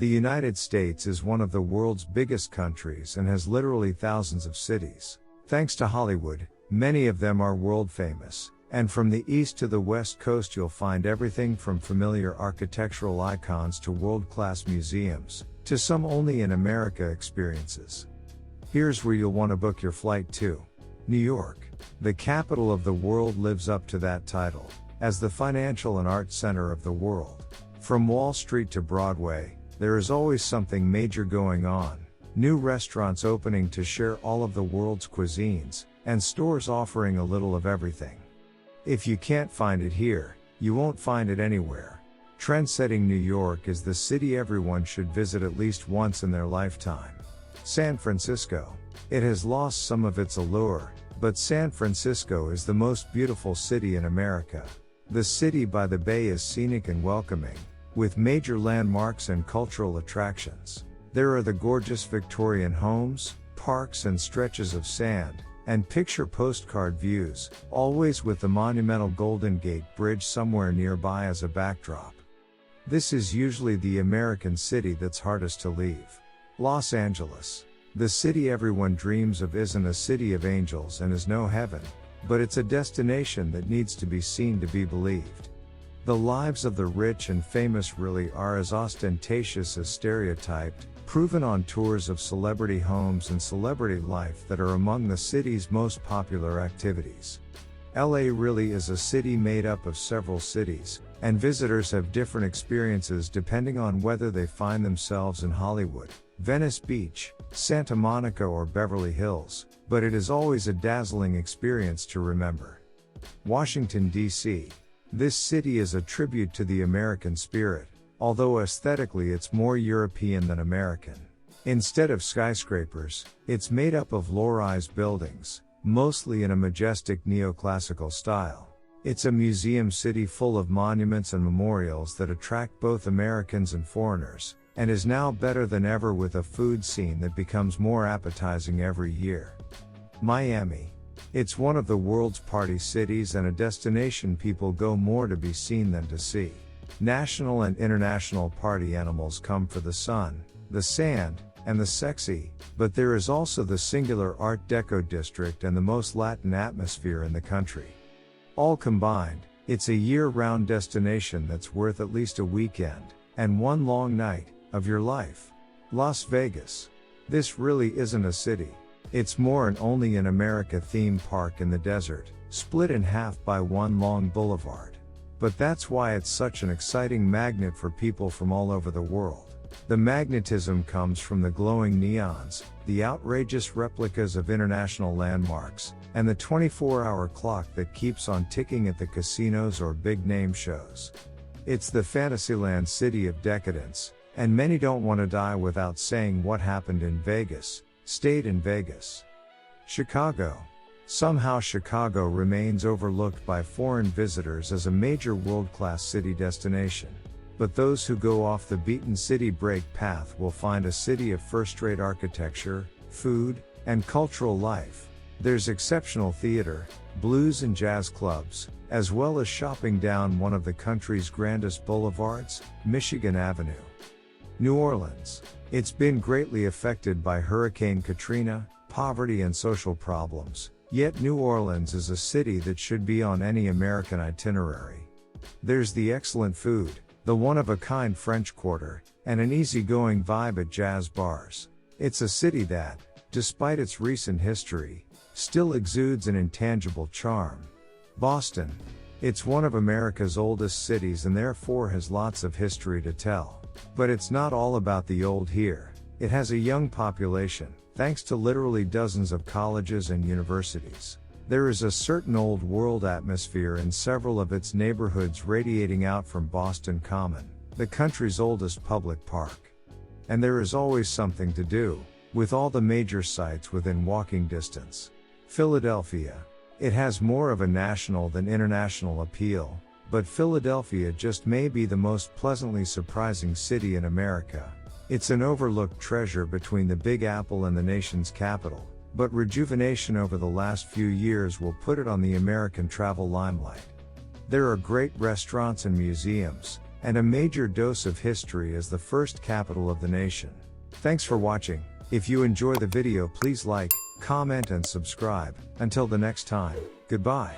The United States is one of the world's biggest countries and has literally thousands of cities. Thanks to Hollywood, many of them are world famous, and from the east to the west coast you'll find everything from familiar architectural icons to world-class museums, to some only in America experiences. Here's where you'll want to book your flight to. New York. The capital of the world lives up to that title, as the financial and art center of the world. From Wall Street to Broadway, there is always something major going on. New restaurants opening to share all of the world's cuisines, and stores offering a little of everything. If you can't find it here, you won't find it anywhere. Trendsetting New York is the city everyone should visit at least once in their lifetime. San Francisco. It has lost some of its allure, but San Francisco is the most beautiful city in America. The city by the bay is scenic and welcoming, with major landmarks and cultural attractions. There are the gorgeous Victorian homes, parks and stretches of sand, and picture postcard views, always with the monumental Golden Gate Bridge somewhere nearby as a backdrop. This is usually the American city that's hardest to leave. Los Angeles. The city everyone dreams of isn't a city of angels and is no heaven, but it's a destination that needs to be seen to be believed. The lives of the rich and famous really are as ostentatious as stereotyped, proven on tours of celebrity homes and celebrity life that are among the city's most popular activities. LA really is a city made up of several cities, and visitors have different experiences depending on whether they find themselves in Hollywood, Venice Beach, Santa Monica or Beverly Hills, but it is always a dazzling experience to remember. Washington, D.C. This city is a tribute to the American spirit, although aesthetically it's more European than American. Instead of skyscrapers, it's made up of low-rise buildings, mostly in a majestic neoclassical style. It's a museum city full of monuments and memorials that attract both Americans and foreigners, and is now better than ever with a food scene that becomes more appetizing every year. Miami. It's one of the world's party cities and a destination people go more to be seen than to see. National and international party animals come for the sun, the sand, and the sexy, but there is also the singular Art Deco district and the most Latin atmosphere in the country. All combined, it's a year-round destination that's worth at least a weekend, and one long night, of your life. Las Vegas. This really isn't a city. It's more an only in America theme park in the desert, split in half by one long boulevard. But that's why it's such an exciting magnet for people from all over the world. The magnetism comes from the glowing neons, the outrageous replicas of international landmarks, and the 24-hour clock that keeps on ticking at the casinos or big-name shows. It's the Fantasyland city of decadence, and many don't want to die without saying what happened in Vegas, stayed in Vegas. Chicago. Somehow Chicago remains overlooked by foreign visitors as a major world-class city destination. But those who go off the beaten city break path will find a city of first-rate architecture, food, and cultural life. There's exceptional theater, blues and jazz clubs, as well as shopping down one of the country's grandest boulevards, Michigan Avenue. New Orleans. It's been greatly affected by Hurricane Katrina, poverty and social problems, yet New Orleans is a city that should be on any American itinerary. There's the excellent food, the one-of-a-kind French Quarter, and an easygoing vibe at jazz bars. It's a city that, despite its recent history, still exudes an intangible charm. Boston. It's one of America's oldest cities and therefore has lots of history to tell. But it's not all about the old here. It has a young population, thanks to literally dozens of colleges and universities. There is a certain old world atmosphere in several of its neighborhoods radiating out from Boston Common, the country's oldest public park. And there is always something to do, with all the major sites within walking distance. Philadelphia. It has more of a national than international appeal, but Philadelphia just may be the most pleasantly surprising city in America. It's an overlooked treasure between the Big Apple and the nation's capital, but rejuvenation over the last few years will put it on the American travel limelight. There are great restaurants and museums, and a major dose of history as the first capital of the nation. Thanks for watching. If you enjoy the video, please like, comment and subscribe. Until the next time, goodbye.